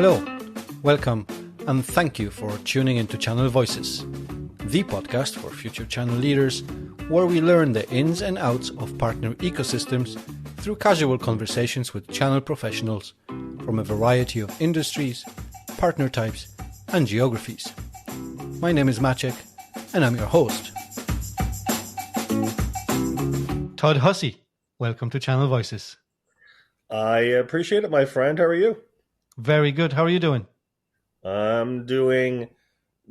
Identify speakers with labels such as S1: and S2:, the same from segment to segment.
S1: Hello, welcome, and thank you for tuning into Channel Voices, the podcast for future channel leaders, where we learn the ins and outs of partner ecosystems through casual conversations with channel professionals from a variety of industries, partner types, and geographies. My name is Maciek, and I'm your host. Todd Hussey, welcome to Channel Voices.
S2: I appreciate it, my friend. How are you?
S1: Very good. How are you doing?
S2: I'm doing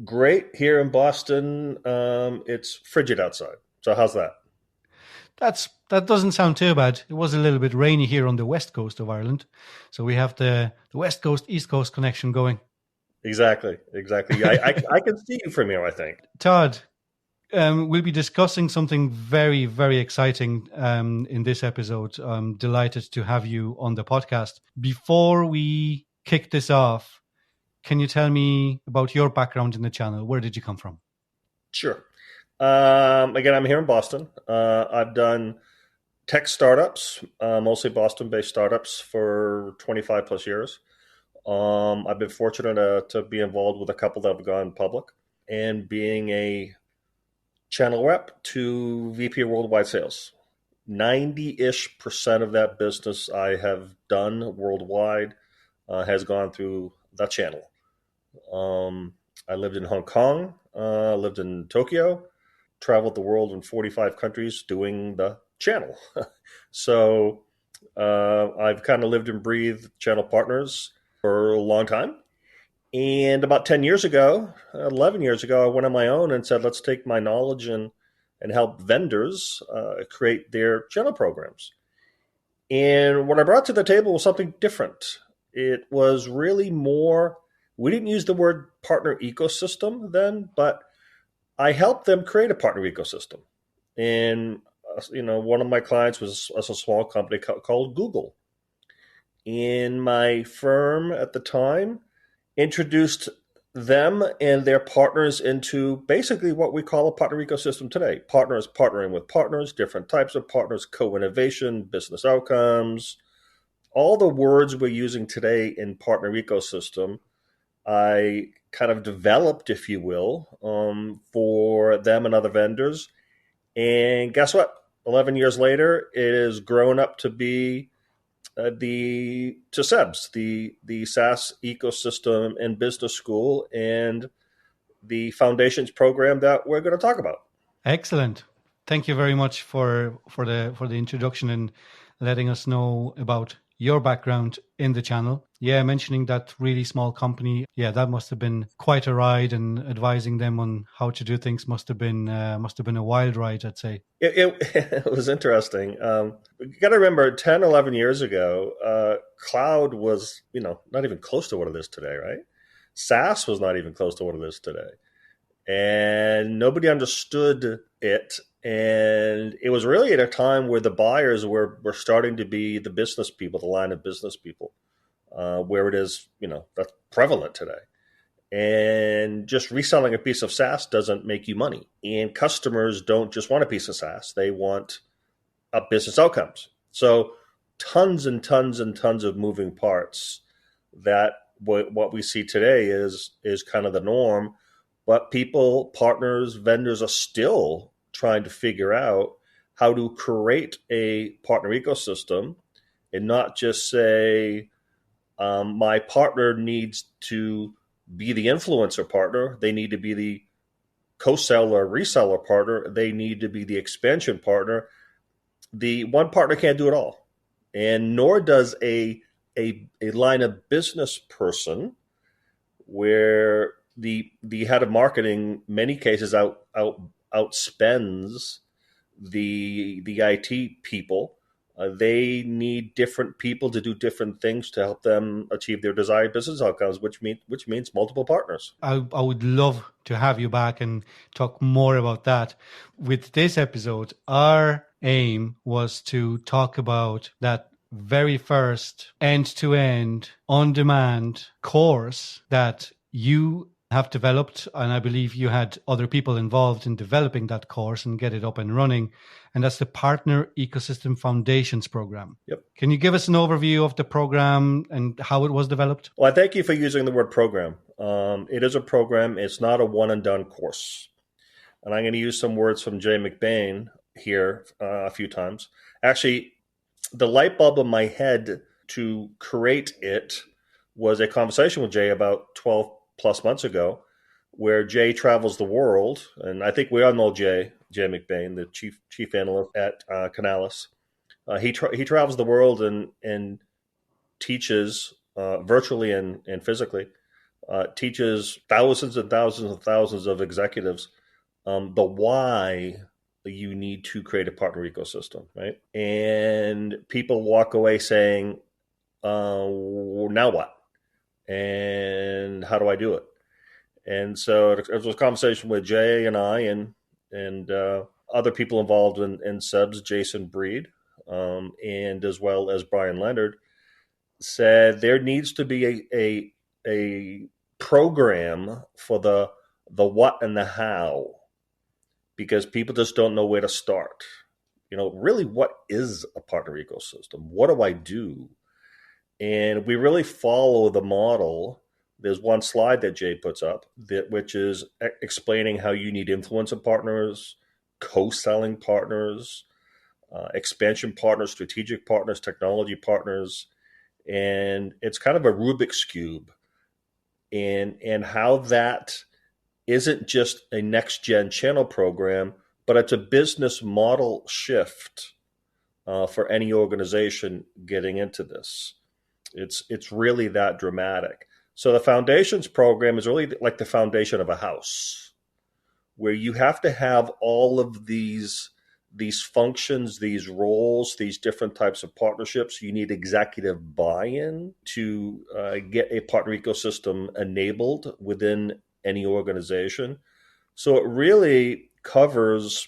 S2: great here in Boston. It's frigid outside. So how's that?
S1: That doesn't sound too bad. It was a little bit rainy here on the west coast of Ireland. So we have the west coast, east coast connection going.
S2: Exactly. I can see you from here, I think.
S1: Todd, we'll be discussing something very, very exciting in this episode. I'm delighted to have you on the podcast. Before we kick this off, can you tell me about your background in the channel? Where did you come from?
S2: Sure. Again, I'm here in Boston. I've done tech startups, mostly Boston-based startups, for 25 plus years. I've been fortunate to be involved with a couple that have gone public, and being a channel rep to VP of Worldwide Sales. 90-ish% of that business I have done worldwide has gone through the channel. I lived in Hong Kong, lived in Tokyo, traveled the world in 45 countries doing the channel. So I've kind of lived and breathed channel partners for a long time. And about 11 years ago, I went on my own and said, let's take my knowledge and help vendors create their channel programs. And what I brought to the table was something different. It was really more, we didn't use the word partner ecosystem then, but I helped them create a partner ecosystem. And, one of my clients was a small company called Google. And my firm at the time introduced them and their partners into basically what we call a partner ecosystem today. Partners partnering with partners, different types of partners, co-innovation, business outcomes, all the words we're using today in partner ecosystem, I kind of developed, if you will, for them and other vendors. And guess what? 11 years later, it has grown up to be SEBS, the SaaS ecosystem and business school, and the foundations program that we're going to talk about.
S1: Excellent. Thank you very much for the introduction and letting us know about your background in the channel. Yeah, mentioning that really small company. Yeah, that must have been quite a ride, and advising them on how to do things must have been a wild ride, I'd say.
S2: It was interesting. You got to remember 10, 11 years ago, cloud was, not even close to what it is today, right? SaaS was not even close to what it is today. And nobody understood it. And it was really at a time where the buyers were starting to be the business people, the line of business people, where it is, that's prevalent today. And just reselling a piece of SaaS doesn't make you money. And customers don't just want a piece of SaaS. They want business outcomes. So tons and tons and tons of moving parts that what we see today is kind of the norm. But people, partners, vendors are still trying to figure out how to create a partner ecosystem and not just say, my partner needs to be the influencer partner. They need to be the co-seller, reseller partner. They need to be the expansion partner. The one partner can't do it all. And nor does a line of business person where the head of marketing, many cases, outspends the IT people. They need different people to do different things to help them achieve their desired business outcomes, which means multiple partners.
S1: I would love to have you back and talk more about that. With this episode, our aim was to talk about that very first end-to-end, on-demand course that you have developed, and I believe you had other people involved in developing that course and get it up and running, and that's the Partner Ecosystem Foundations program.
S2: Yep.
S1: Can you give us an overview of the program and how it was developed?
S2: Well, I thank you for using the word program. It is a program. It's not a one and done course. And I'm going to use some words from Jay McBain here a few times. Actually, the light bulb in my head to create it was a conversation with Jay about 12 plus months ago, where Jay travels the world. And I think we all know Jay McBain, the chief analyst at Canalys. He travels the world and teaches virtually and physically, teaches thousands and thousands and thousands of executives the why you need to create a partner ecosystem, right? And people walk away saying, now what? And how do I do it? And so it was a conversation with Jay and I and other people involved in SEBS, Jason Breed, and as well as Brian Leonard, said there needs to be a program for the what and the how, because people just don't know where to start. Really, what is a partner ecosystem? What do I do? And we really follow the model. There's one slide that Jay puts up, which is explaining how you need influencer partners, co-selling partners, expansion partners, strategic partners, technology partners. And it's kind of a Rubik's Cube. And how that isn't just a next-gen channel program, but it's a business model shift for any organization getting into this. It's really that dramatic. So the foundations program is really like the foundation of a house, where you have to have all of these functions, these roles, these different types of partnerships. You need executive buy-in to get a partner ecosystem enabled within any organization. So it really covers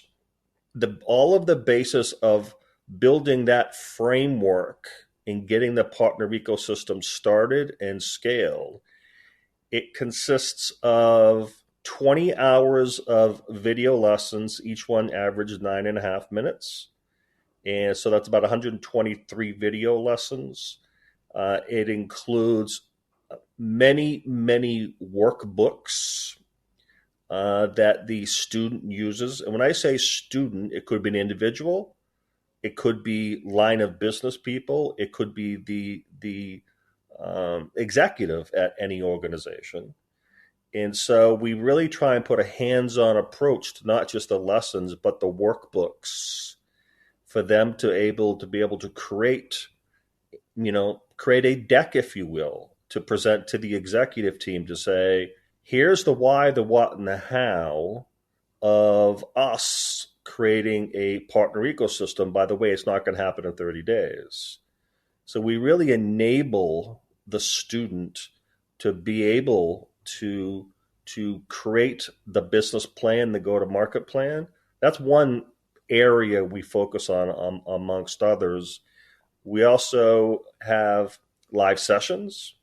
S2: all of the basis of building that framework and getting the partner ecosystem started and scaled. It consists of 20 hours of video lessons, each one averages 9.5 minutes. And so that's about 123 video lessons. It includes many, many workbooks that the student uses. And when I say student, it could be an individual, it could be line of business people, it could be the executive at any organization. And so we really try and put a hands-on approach to not just the lessons, but the workbooks for them to be able to create a deck, if you will, to present to the executive team to say, here's the why, the what, and the how of us creating a partner ecosystem. By the way, it's not going to happen in 30 days. So we really enable the student to be able to create the business plan, the go-to-market plan. That's one area we focus on amongst others. We also have live sessions.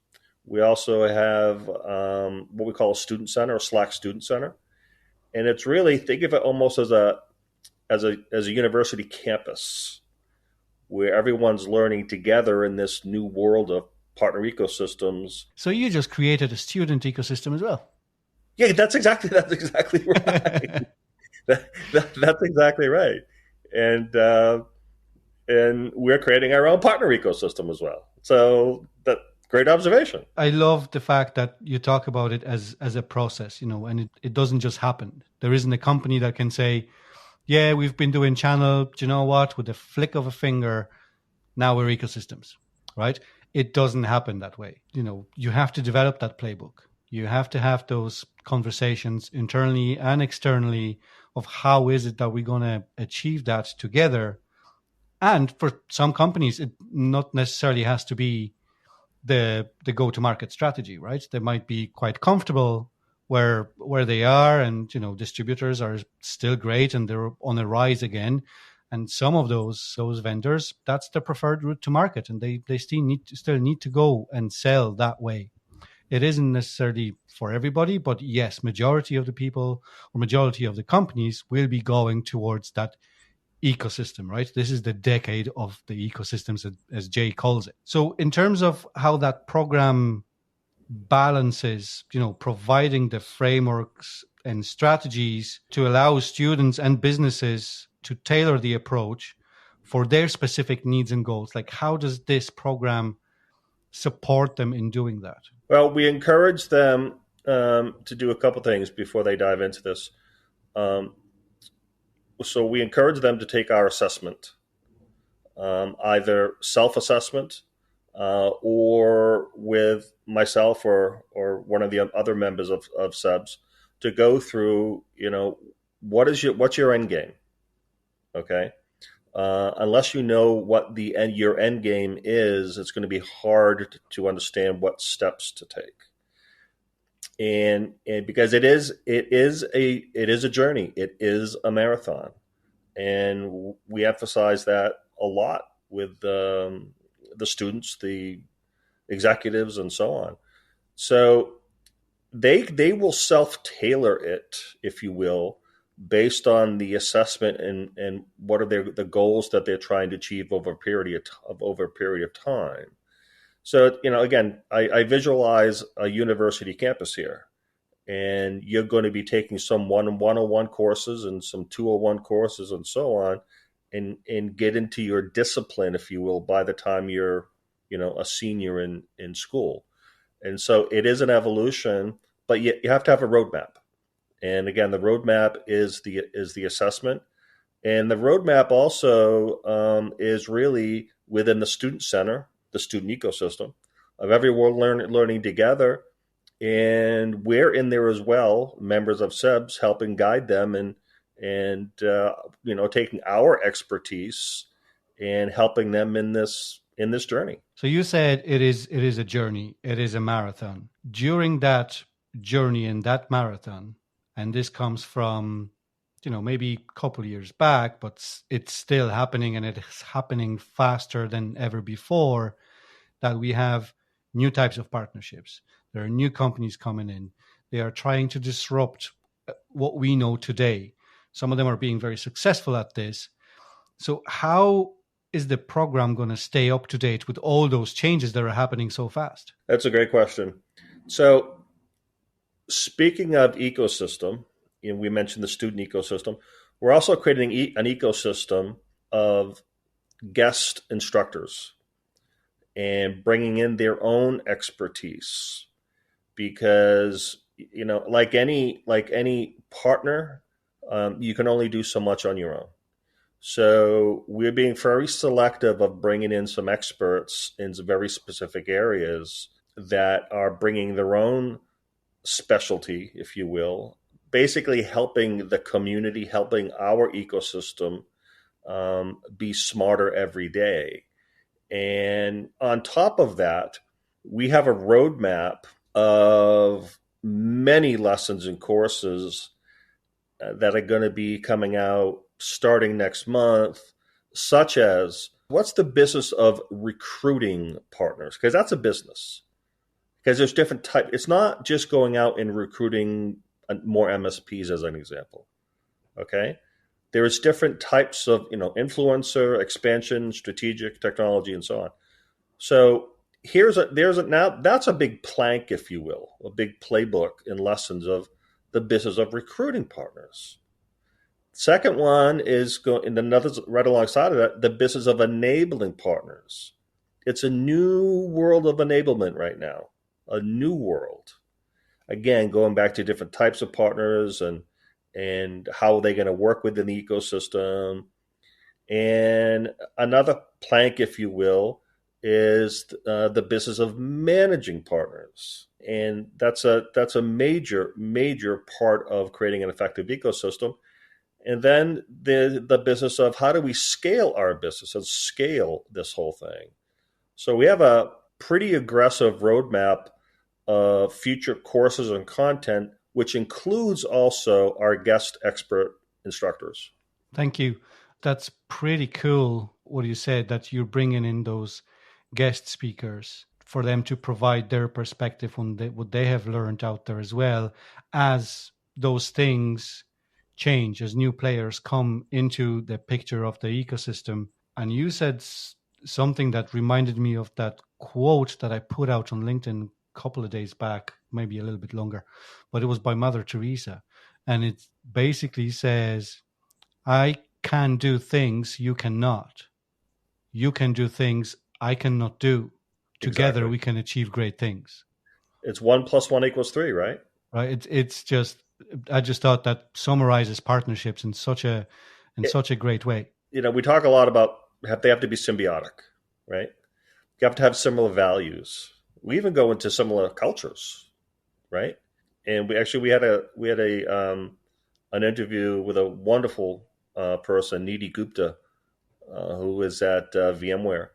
S2: We also have what we call a student center, a Slack student center. And it's really, think of it almost as a university campus where everyone's learning together in this new world of partner ecosystems.
S1: So you just created a student ecosystem as well.
S2: Yeah, that's exactly right. That's exactly right. And we're creating our own partner ecosystem as well. So that great observation.
S1: I love the fact that you talk about it as a process, and it doesn't just happen. There isn't a company that can say, yeah, we've been doing channel, do you know what, with a flick of a finger, now we're ecosystems, right? It doesn't happen that way. You have to develop that playbook. You have to have those conversations internally and externally of how is it that we're going to achieve that together. And for some companies, it not necessarily has to be the go-to-market strategy, right? They might be quite comfortable where they are, and distributors are still great and they're on a rise again. And some of those vendors, that's the preferred route to market, and they still need to go and sell that way. It isn't necessarily for everybody, but yes, majority of the people or majority of the companies will be going towards that ecosystem, right? This is the decade of the ecosystems, as Jay calls it. So in terms of how that program balances, providing the frameworks and strategies to allow students and businesses to tailor the approach for their specific needs and goals, like how does this program support them in doing that?
S2: Well, we encourage them to do a couple things before they dive into this. Um, so we encourage them to take our assessment, either self-assessment or with myself or one of the other members of SEBS to go through, what's your end game, okay? Unless you know what your end game is, it's going to be hard to understand what steps to take. And because it is a journey, it is a marathon, and we emphasize that a lot with the students, the executives, and so on. So they will self-tailor it, if you will, based on the assessment and what are the goals that they're trying to achieve over a period of time. So, again, I visualize a university campus here, and you're going to be taking some 101 courses and some 201 courses and so on, and get into your discipline, if you will, by the time you're, a senior in school. And so it is an evolution, but you have to have a roadmap. And again, the roadmap is the assessment. And the roadmap also is really within the student center, the student ecosystem of everyone learning together. And we're in there as well, members of SEBS, helping guide them and taking our expertise and helping them in this journey.
S1: So you said it is a journey, it is a marathon. During that journey in that marathon, and this comes from maybe a couple of years back, but it's still happening, and it's happening faster than ever before, that we have new types of partnerships. There are new companies coming in. They are trying to disrupt what we know today. Some of them are being very successful at this. So how is the program going to stay up to date with all those changes that are happening so fast?
S2: That's a great question. So speaking of ecosystem, we mentioned the student ecosystem. We're also creating an ecosystem of guest instructors and bringing in their own expertise, because like any partner, you can only do so much on your own. So we're being very selective of bringing in some experts in some very specific areas that are bringing their own specialty, if you will, basically helping the community, helping our ecosystem be smarter every day. And on top of that, we have a roadmap of many lessons and courses that are going to be coming out starting next month, such as what's the business of recruiting partners? Because that's a business. Because there's different types. It's not just going out and recruiting more MSPs, as an example. Okay? There's different types of, influencer, expansion, strategic, technology, and so on. So now that's a big plank, if you will, a big playbook and lessons of the business of recruiting partners. Second one is in another right alongside of that, the business of enabling partners. It's a new world of enablement right now, a new world. Again, going back to different types of partners and how are they going to work within the ecosystem. And another plank, if you will, is the business of managing partners. And that's a major part of creating an effective ecosystem. And then the business of how do we scale our business and scale this whole thing. So we have a pretty aggressive roadmap of future courses and content, which includes also our guest expert instructors.
S1: Thank you. That's pretty cool what you said, that you're bringing in those guest speakers. for them to provide their perspective on what they have learned out there as well, as those things change, as new players come into the picture of the ecosystem. And you said something that reminded me of that quote that I put out on LinkedIn a couple of days back, maybe a little bit longer, but it was by Mother Teresa. And it basically says, I can do things you cannot. You can do things I cannot do. Together,
S2: Exactly.
S1: we can achieve great things.
S2: It's 1 + 1 = 3, right?
S1: Right. It's just, I just thought that summarizes partnerships in such a great way.
S2: We talk a lot about they have to be symbiotic, right? You have to have similar values. We even go into similar cultures, right? And we had an interview with a wonderful person, Nidhi Gupta, who is at VMware,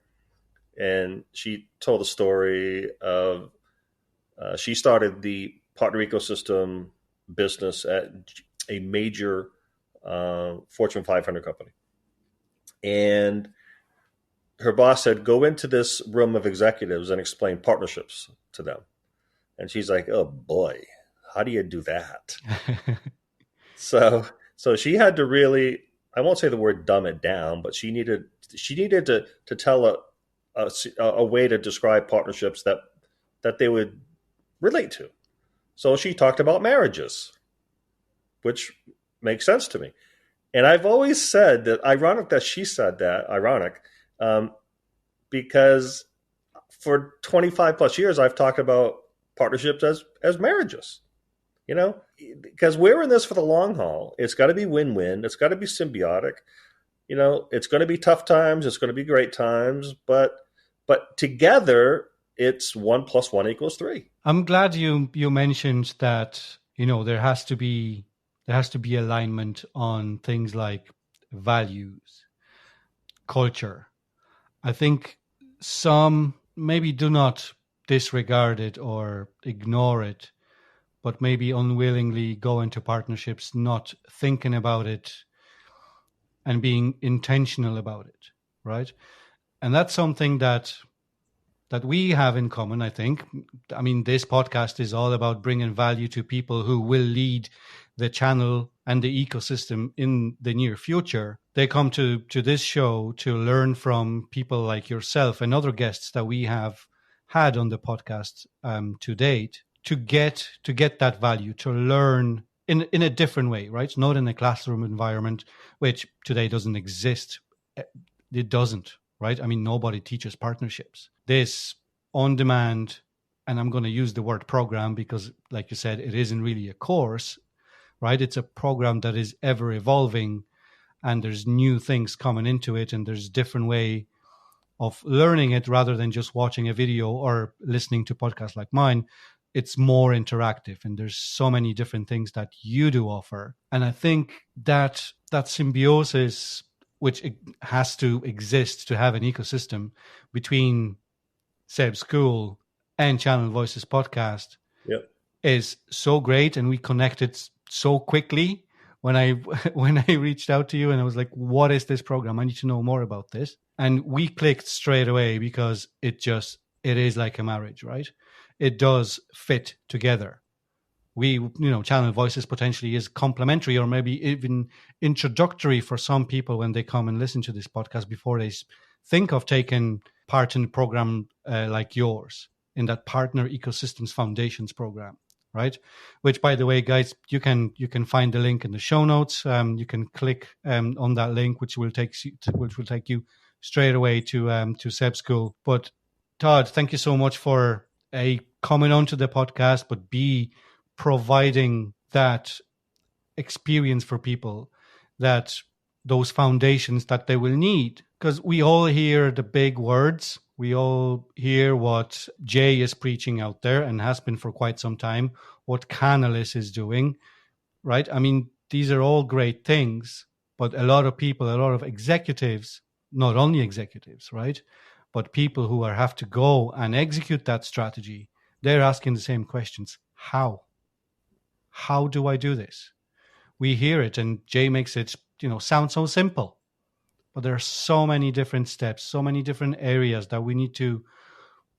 S2: and she told the story of she started the partner ecosystem business at a major Fortune 500 company, and her boss said, "Go into this room of executives and explain partnerships to them." And she's like, "Oh boy, how do you do that?" So she had to really, I won't say the word dumb it down, but she needed to tell a way to describe partnerships that they would relate to. So she talked about marriages, which makes sense to me. And I've always said that ironic that she said that, because for 25 plus years, I've talked about partnerships as marriages, because we're in this for the long haul. It's got to be win-win. It's got to be symbiotic. It's going to be tough times. It's going to be great times, but together it's 1 + 1 = 3.
S1: I'm glad you mentioned that, there has to be alignment on things like values, culture. I think some maybe do not disregard it or ignore it, but maybe unwillingly go into partnerships not thinking about it and being intentional about it, right? And that's something that we have in common, I think. I mean, this podcast is all about bringing value to people who will lead the channel and the ecosystem in the near future. They come to this show to learn from people like yourself and other guests that we have had on the podcast to date, to get that value, to learn in a different way, right? Not in a classroom environment, which today doesn't exist. It doesn't. Right? I mean, nobody teaches partnerships. This on demand, and I'm going to use the word program because, like you said, it isn't really a course, right? It's a program that is ever evolving, and there's new things coming into it, and there's different way of learning it rather than just watching a video or listening to podcasts like mine. It's more interactive, and there's so many different things that you do offer. And I think that symbiosis, which has to exist to have an ecosystem between SEBSchool and Channel Voices podcast,
S2: Yep.
S1: is so great. And we connected so quickly when I reached out to you, and I was like, what is this program? I need to know more about this. And we clicked straight away because it is like a marriage, right? It does fit together. We, Channel Voices potentially is complementary or maybe even introductory for some people when they come and listen to this podcast before they think of taking part in a program like yours, in that Partner Ecosystems Foundations program, right? Which, by the way, guys, you can find the link in the show notes. You can click on that link, which will take you straight away to SEBSchool. But Todd, thank you so much for coming onto the podcast, but B, providing that experience for people, that those foundations that they will need. Because we all hear the big words. We all hear what Jay is preaching out there and has been for quite some time, what Canalys is doing, right? I mean, these are all great things, but a lot of people, a lot of executives, not only executives, right? But people who have to go and execute that strategy, they're asking the same questions. How? How do I do this? We hear it, and Jay makes it, sound so simple. But there are so many different steps, so many different areas that we need to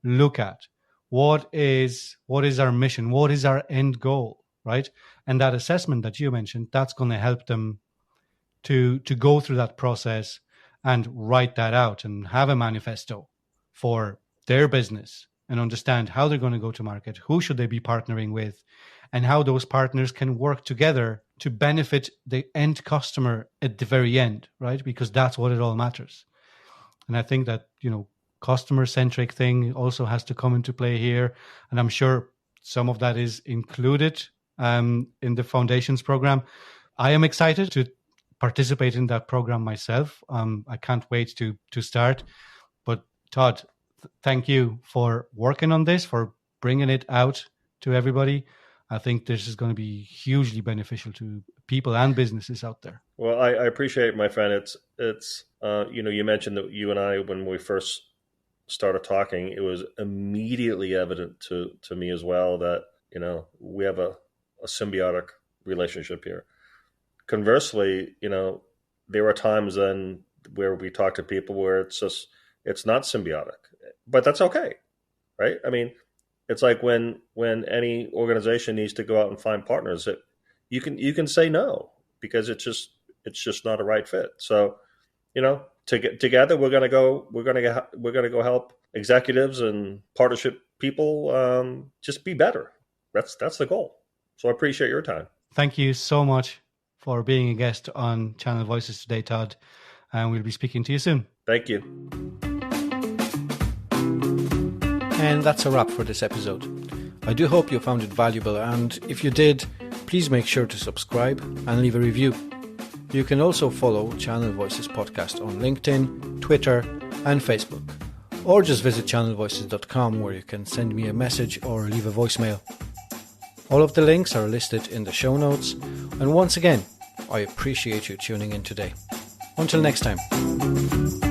S1: look at what is our mission, what is our end goal, right? And that assessment that you mentioned, that's going to help them to go through that process and write that out and have a manifesto for their business and understand how they're going to go to market, who should they be partnering with, and how those partners can work together to benefit the end customer at the very end, right? Because that's what it all matters. And I think that, customer-centric thing also has to come into play here. And I'm sure some of that is included in the Foundations program. I am excited to participate in that program myself. I can't wait to start. But Todd, thank you for working on this, for bringing it out to everybody. I think this is going to be hugely beneficial to people and businesses out there.
S2: Well, I appreciate it, my friend. It's you mentioned that you and I, when we first started talking, it was immediately evident to me as well that, we have a symbiotic relationship here. Conversely, there are times then where we talk to people where it's not symbiotic, but that's okay, right? I mean, it's like when any organization needs to go out and find partners, that you can say no because it's just not a right fit. So, together we're gonna go help executives and partnership people just be better. That's the goal. So I appreciate your time.
S1: Thank you so much for being a guest on Channel Voices today, Todd. And we'll be speaking to you soon.
S2: Thank you.
S1: And that's a wrap for this episode. I do hope you found it valuable, and if you did, please make sure to subscribe and leave a review. You can also follow Channel Voices Podcast on LinkedIn, Twitter, and Facebook, or just visit channelvoices.com where you can send me a message or leave a voicemail. All of the links are listed in the show notes, and once again, I appreciate you tuning in today. Until next time.